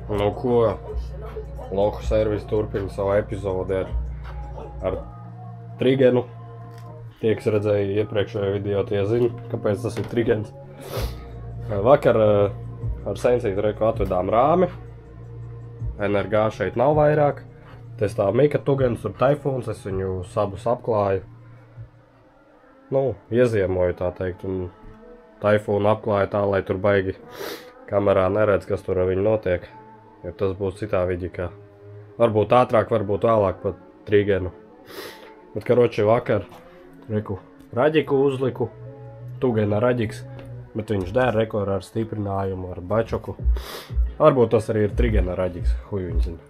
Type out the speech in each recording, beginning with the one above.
Nu ko, Loku servis turpina savu epizodi ar trigenu. Tie, kas redzēja iepriekšējo video, tie zina, kāpēc tas ir trigens. Vakar ar Sensītu Reku atvedām rāmi. NRG šeit nav vairāk. Te stāv Mika Tugens, tur Taifūns, es viņu sabus apklāju. Nu, ieziemoju tā teikt, un Taifūnu apklāju tā, lai tur baigi kamerā neredz, kas tur ar viņu notiek. Jo tas būs citā vidikā. Varbūt ātrāk, varbūt vēlāk pat trigenu. Bet, karoči, vakar Reku raģiku uzliku, Tugena raģiks, bet viņš der rekordu ar stiprinājumu, ar bačoku. Varbūt tas arī ir trigena raģiks, huj viņi zina.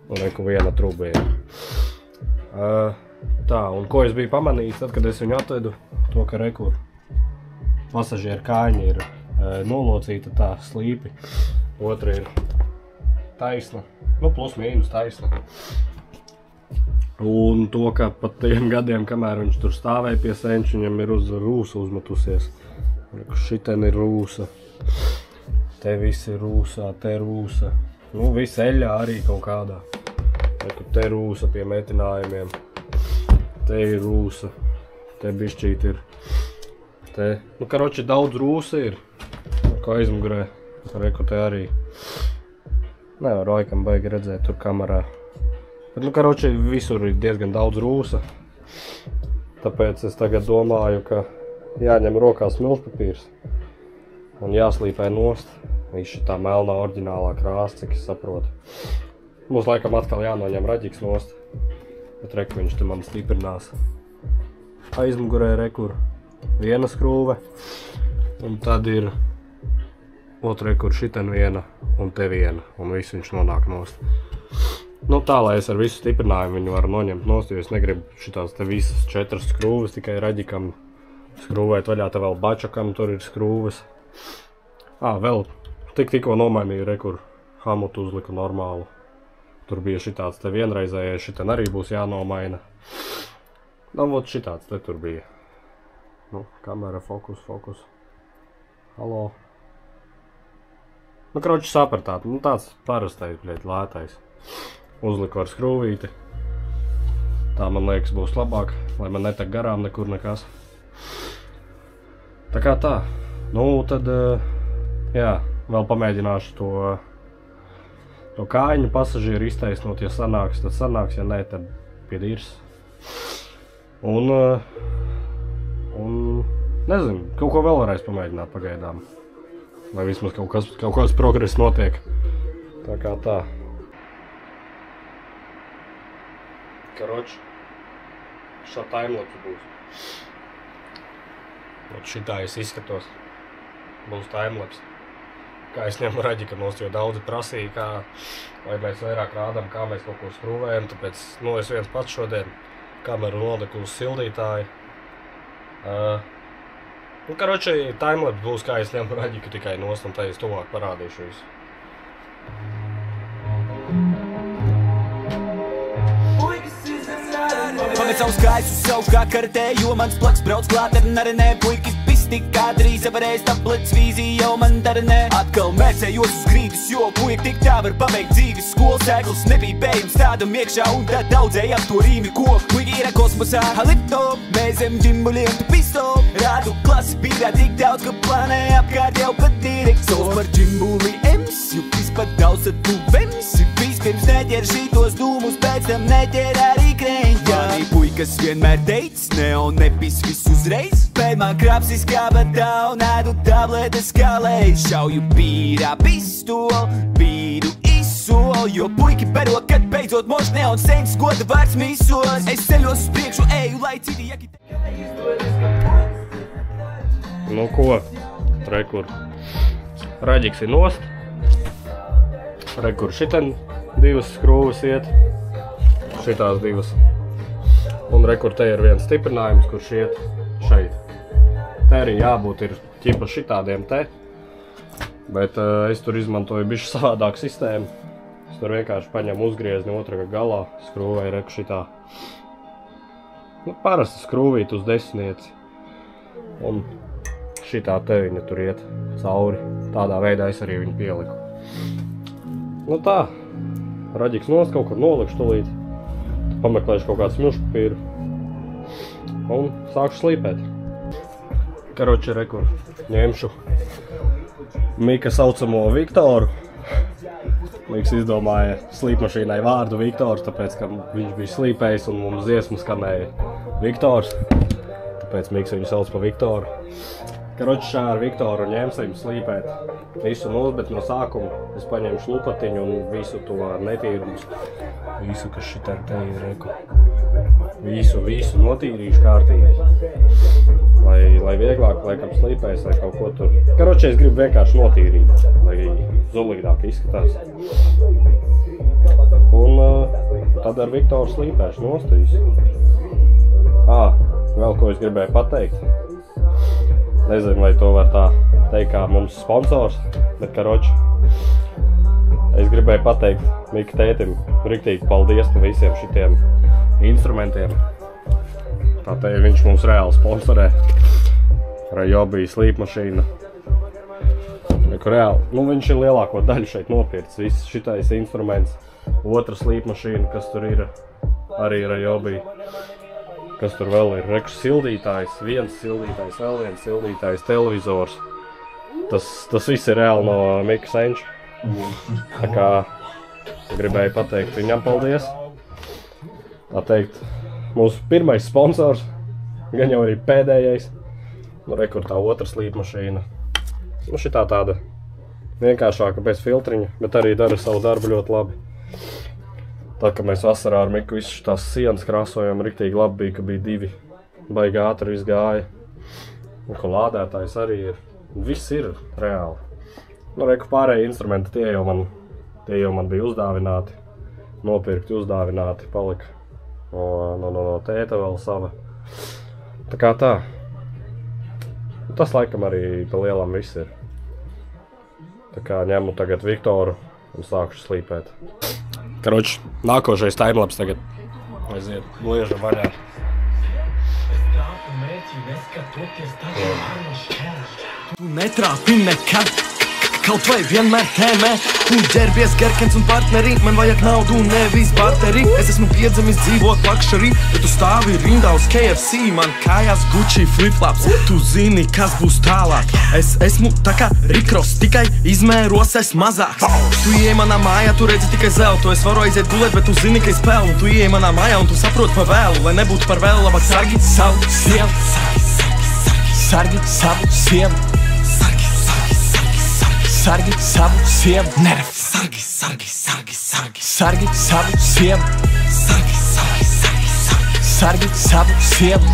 Un Reku viena trūba ir. Tā, un ko es biju pamanījis, tad, kad es viņu atvedu, to, ka Reku pasažieru kājiņa ir nolocīta tā slīpi. Otra ir taisna, nu plus mīnus taisna. Un to, ka pat tiem gadiem, kamēr viņš tur stāvēja pie senča, viņam ir uz rūsa uzmetusies. Šiten ir rūsa, te viss ir rūsā, te rūsa. Nu, viss eļļā arī kaut kādā. Te rūsa pie metinājumiem, te ir rūsa, te bišķīt ir. Te, nu, karoči, daudz rūsa ir, ko aizmugurē. Reku te arī. Nevar laikam baigi redzēt tur kamerā. Bet, nu, karoči, visur ir diezgan daudz rūsa. Tāpēc es tagad domāju, ka jāņem rokā smilšpapīrs un jāslīpē nost. Viss šitā melnā oriģinālā krāsa, cik es saprotu. Mums laikam atkal jānoņem raģiks nost. Bet Reku viņš te man stiprinās. Aizmugurē Reku viena skrūve. Un tad ir otra Reku šiten viena un te viena. Un viss viņš nonāk nost. Nu tā, lai es ar visu stiprinājumu viņu varu noņemt nost, jo es negribu šitās te visas 4 skrūves tikai raģikam skrūvēt vaļā, te vēl bačakam tur ir skrūves. Vēl tikko nomainīju Reku hamutu uzliku normālu. Tur bija šitāds te vienreizējais, šiten arī būs jānomaina. Nu, vot šitāds te tur bija. Nu, kamera, fokus. Halo. Nu, kroči sapratāt, nu tāds parastais, bļēt, lētais. Uzliku ar skrūvīti. Tā, man liekas, būs labāk, lai man netek garām nekur nekas. Tā kā tā. Nu, tad, jā, vēl pamēģināšu to kājiņu pasažieru iztaisnot, ja sanāks, tad sanāks, ja nē, tad pie dīrs. Un nezinu, kaut ko vēl varēs pamēģināt pagaidām. Lai vismaz kaut kāds progress notiek. Tā kā tā. Karoči, šā timelapse būs. Šitā es izskatos. Būs timelapse. Kā es ņemu raģika nost, jo daudzi prasīja, lai mēs vairāk rādām, kā mēs kaut ko skrūvējam. Tāpēc, nu, es viens pats šodien kameru noliku uz sildītāju. Nu, karoči, timelapse būs, kā es ņemu raģiku tikai nost, un tā es tuvāk parādīšu visu. Pamet savus kājus uz savu kā kartē, jo mans plaks brauc klāt ar narenē. Puikis pisti kā drīz varēs tablets vīzija jau man darenē. Atkal mērcējos uz grīdas, jo puik tik tā var pabeigt dzīves. Skolas ēklis nebija bējums, tādam iekšā un tā daudzēja ap to rīmi koku. Puiki ir kosmosā, halipto, mēs zem ģimbuliem tu pisto. Rādu klasi pīrā tik daudz, ka planē apkārt jau pat direkt. Sauc par ģimbuli ems, jo pat daudz tad tu vemsi. Vispirms neķer šitos dūmus, pēc tam neķer arī kreņķi. Mani puikas vienmēr teic, ne un nepis visu uzreiz. Pēc man krāpsis kabatā un ēdu tabletes kā lejs. Šauju pīrā pistoli, pīru izsoli, jo puiki bero, kad beidzot mošne un sens goda vārds misos. Es ceļos uz priekšu, eju, lai citi iekit. Nu ko, Rekur raģiks ir nost. Rekur šiten 2 skrūves iet, šitās 2. Un Rekur te ir viens stiprinājums, kurš iet šeit. Te arī jābūt ir ķipa šitādiem te, bet es tur izmantoju bišķi savādāku sistēmu. Es tur vienkārši paņemu uzgriezni otrā galā, skrūvēju Reku šitā. Nu, parasta skrūvīt uz desmitnieci. Un šitā te viņa tur iet cauri. Tādā veidā es arī viņu pieliku. Nu tā, raģiks nost kaut kur nolikšu tūlīt. Pameklēšu kaut kādu smilšu papīru. Un sākšu slīpēt. Karoči, rekur, ņemšu Mika saucamo Viktoru. Miks izdomāja slīpmašīnai vārdu Viktors, tāpēc, ka viņš bija slīpējis un mums dziesmu skanēja Viktors. Tāpēc Miks viņu sauc pa Viktoru. Karoči, šā ar Viktoru ņemsim slīpēt visu nulli, bet no sākuma es paņemšu lupatiņu un visu to netīrumus. Visu, kas šitā te ir, reku. Visu notīrīšu kārtīgi. Lai vieglāk, laikam slīpēs vai kaut ko tur. Karoči, es gribu vienkārši notīrīt, lai zulīgāk izskatās. Un tad ar Viktoru slīpēšu nost visu. Vēl ko es gribēju pateikt. Nezinu, vai to var tā teikt kā mums sponsors, bet karoči, es gribēju pateikt Mika tētim riktīgi paldies par visiem šitiem instrumentiem. Tā te viņš mums reāli sponsorē. Ryobi slīpmašīna. Reāli, viņš ir lielāko daļu šeit nopircis. Viss šitais instruments. Otra slīpmašīna, kas tur ir, arī Ryobi. Kas tur vēl ir? Reku sildītājs, viens sildītājs, vēl viens sildītājs, televizors. Tas viss ir reāli no Mika Senča. Tā kā gribēju pateikt viņam paldies. Tā teikt, mūsu pirmais sponsors, gan jau arī pēdējais. Rekur tā otra slīpmašīna. Šitā tāda vienkāršāka bez filtriņa, bet arī dara savu darbu ļoti labi. Tad, kad mēs vasarā ar Miku visu tās sienas krāsojam, riktīgi labi bija, ka bija divi. Baigi ātri viss gāja. Un ko lādētājs arī ir. Viss ir reāli. Reku pārējie instrumenti, tie jau man bija uzdāvināti. Nopirkti, uzdāvināti, palika. No tēta vēl sava. Tā kā tā. Tas laikam arī pa lielam viss ir. Tā kā ņemu tagad Viktoru un sākušu slīpēt. Karoči, nākošais timelapse tagad aiziet glieža vaļā. Tu netrāpi nekad, kaut vai vienmēr tēmē. Tu ģērbies Gerkens un partneri, man vajag naudu un nevis barteri. Es esmu piedzemis dzīvot lakšarī, bet tu stāvi rindā uz KFC. Man kājās Gucci flipflops, tu zini, kas būs tālāk. Es esmu tā kā Rikros, tikai izmēros es mazāks. Tu ieej manā mājā, tu redzi tikai zeltu. Es varu aiziet gulēt, bet tu zini, ka es pelnu. Tu ieej manā mājā un tu saproti pa vēlu. Lai nebūtu par vēlu, labāk sargi savu sievu. Sargi savu sievu. Sargi savu sievu. Neref. Sargi savu sievu. Sargi savu sievu.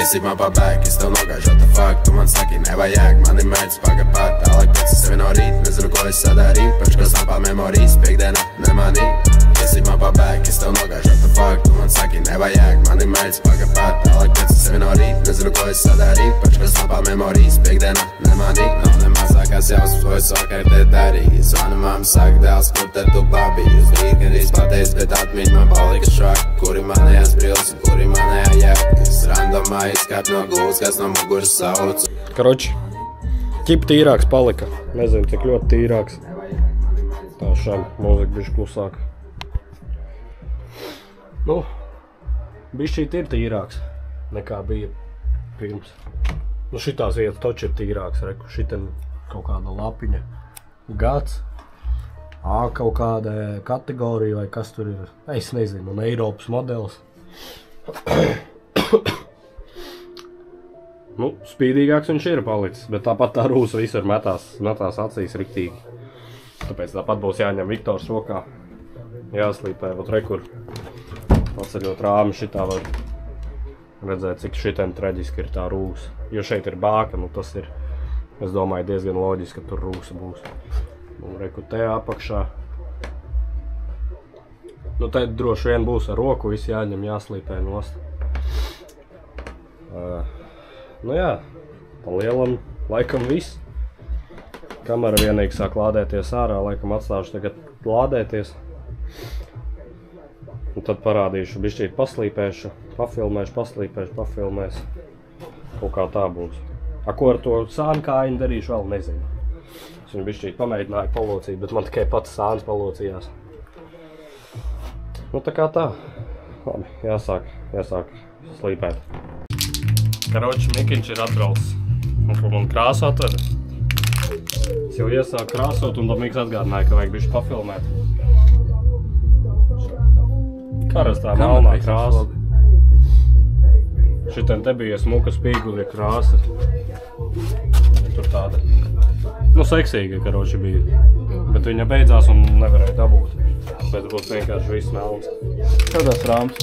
Iesīt man pa back, es tev nogāju, what the fuck. Tu man saki, nevajag, man ir mērķis pagapāt. Tālāk pēc sevi no rīt, nezinu, ko es sadarīju. Pēc, kas nav pa memorijas, piekdienā nemanīju. Iesīt man pa back, es tev nogāju, what the fuck. Tu man saki, nevajag, man ir mērķis pagapāt. Tālāk pēc sevi no rīt, nezinu, ko es sadarīju. Pēc, kas nav pa memorijas, piekdienā nemanīju. Nav nemazākās jausmas, ko es vakar te darīju. Zvanu mamma saka, dēls, kur tad tu babīji. Uz brīdi, kad es pateicu, bet atmiņ man palika švaki. Kuri manējās brils un kuri manējā jēkas. Randomā izkāp no gultas, kas no muguras sauc. Karoči, ķip tīrāks palika. Nezinu, cik ļoti tīrāks. Tā šam mūzika bišķi klusāk. Bišķīt ir tīrāks nekā bija pirms. Šitās vietas toči ir tīrāks, reku. Šiten kaut kāda lapiņa. Gads. Kaut kāda kategorija vai kas tur ir. Es nezinu, un Eiropas modelis. Spīdīgāks viņš ir palicis, bet tāpat tā rūsa visur metās acīs riktīgi. Tāpēc tāpat būs jāņem Viktors rokā. Jāslīpē, vat rekur. Paceļot rāmi šitā var redzēt, cik šitien traģiski ir tā rūsa. Jo šeit ir bāka, tas ir, es domāju, diezgan loģiski, ka tur rūsa būs. Un reku te apakšā. Te droši vien būs ar roku, visi jāņem, jāslīpē nost. Jā, Pa lielam laikam viss. Kamera vienīgi sāk lādēties ārā, laikam atstāšu tagad lādēties. Un tad parādīšu, bišķīt paslīpēšu, pafilmēšu. Kaut kā tā būs. Ko ar to sānu kājiņu darīšu, vēl nezinu. Es viņu bišķīt pamēģināju palocīt, bet man tikai pats sāns palocījās. Nu tā kā tā. Labi, jāsāk slīpēt. Karoči, Mikiņš ir atbraucis. Un ko man krāsu atveda? Es jau iesāku krāsot un tad Miks atgādināja, ka vajag bišķi pafilmēt. Karastā melnā krāsa. Šitien te bija smuka spīguļa krāsa. Tur tāda, nu seksīga karoči bija. Bet viņa beidzās un nevarēja dabūt. Bet būs vienkārši viss melns. Kādās rāmas?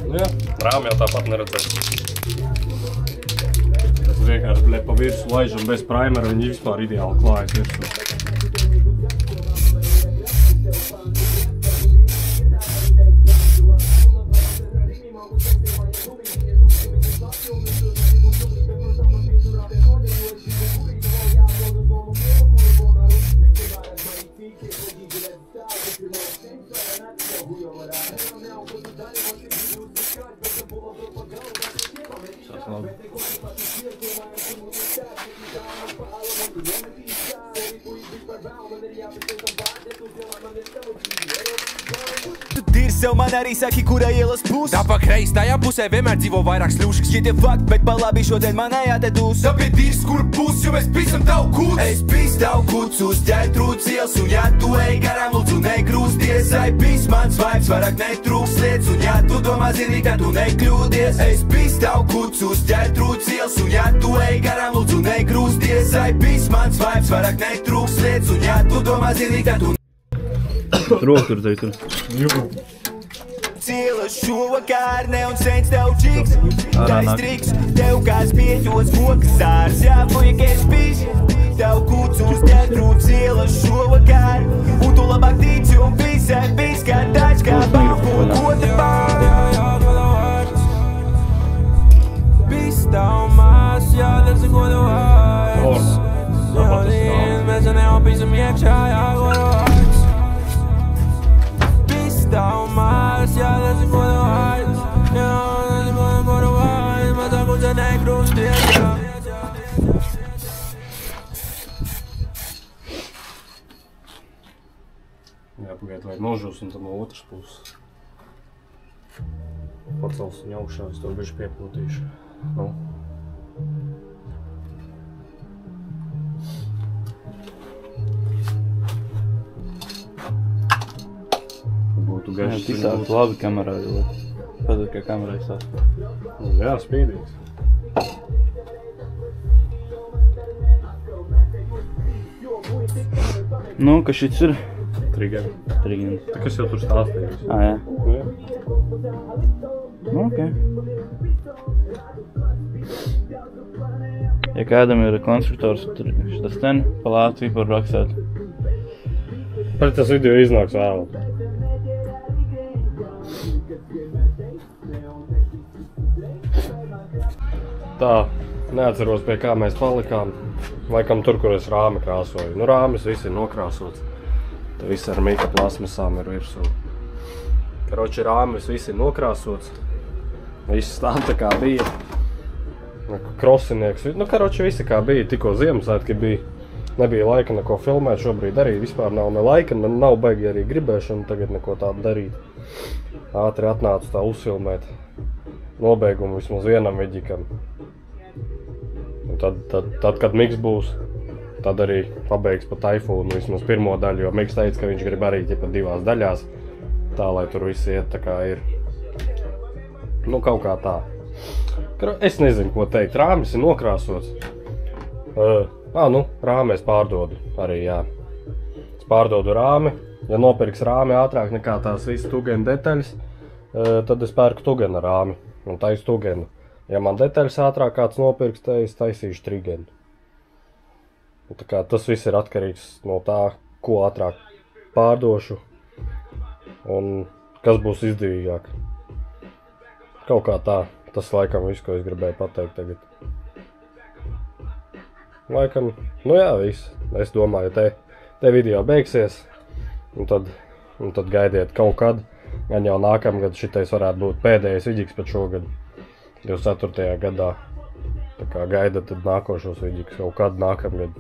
Nu jā, rāmi jau tāpat neredzēs. Tas vienkārši pa virsu laižam bez primera, viņi vispār ideāli klājas virsū. Sev man arī saki, kura ielas pus. Tā pa kreis, tajā pusē vienmēr dzīvo vairāk sļušas. Šitie fakti, bet pa labi šodien manējā te dūs. Tāpēc dīrs, kur pus, jo mēs pisam tavu kūts. Es pis tavu kūts uz ķētrūts ielas, un ja tu ej garām, lūdzu negrūsties. Ai pis mans vibes, vairāk netrūks lietas, un ja tu domā zini, ka tu nekļūdies. Es pis tavu kūts uz ķētrūts ielas, un ja tu ej garām, lūdzu negrūsties. Ai pis mans vibes, vairāk netrūks lietas, un ja tu domā zini, ka tu Roku tur teikt. Cielas šovakar, ne un sens tev čiks. Tais triks, tev kāds pieķos fokas ārs. Jā, fuik es pis, tev kūts uz ķētrūt. Cielas šovakar, un tu labāk tici un visai pis, kā tāds kā baupu, ko te baupu. Pis tavu mās, jādara, ko tu vairs. Jādien, mēs neopīsam iekšā, ko tu vairs. Pis tavu mās, jādara, ko tu vairs. Jādara, ko tu vairs, mazāk un te negrūsties. Jāpagaid, vai nožūs un tad no otras puses. Pacels viņu augšā, es to bišķi piepūtīšu. Nu. Būtu gaišs. Tisāk labi kamerā, jo tad, kā kamerā izsās. Jā, spīdīgs. Nu, kas šits ir? Trigeri. Trigens. Tā kas jau tur stāstījis. Jā. Jā. Nu, ok. Ja kādam ir konstruktors, tur šitas ten pa Latviju par rakstēt. Par tas video iznāks vēl. Tā, neatceros pie kā mēs palikām. Laikam tur, kur es rāmi krāsoju. Nu, rāmis viss ir nokrāsots. Te viss ar mika plasmasām ir virsū. Karoči, rāmis viss ir nokrāsots. Viss stāv tā kā bija. Krosinieks. Nu, karoči, visi kā bija. Tikko Ziemassvētki bija. Nebija laika neko filmēt. Šobrīd arī vispār nav ne laika. Nav baigi arī gribēšana tagad neko tādu darīt. Ātri atnācu tā uzfilmēt. Nobeigumu vismaz vienam veģikam. Un tad, kad Miks būs, tad arī pabeigs pa Taifūnu vismaz pirmo daļu, jo Miks teica, ka viņš grib arī ķipa 2 daļās, tā, lai tur viss iet tā kā ir. Nu, kaut kā tā. Es nezinu, ko teikt. Rāmis ir nokrāsots. Nu, rāmi es pārdodu arī, jā. Es pārdodu rāmi. Ja nopirks rāmi ātrāk nekā tās visas tugena detaļas, tad es pērku tugena rāmi un taisu tugenu. Ja man detaļas ātrāk kāds nopirks, tad es taisīšu trigenu. Tā kā tas viss ir atkarīgs no tā, ko ātrāk pārdošu un kas būs izdevīgāk. Kaut kā tā. Tas laikam viss, ko es gribēju pateikt tagad. laikam, nu jā, viss. Es domāju, te video beigsies, un tad gaidiet kaut kad. Gan jau nākamgad šitais varētu būt pēdējais vidīgs pat šogad, 24. gadā. Tā kā gaida tad nākošos vidīgs kaut kad nākamgad.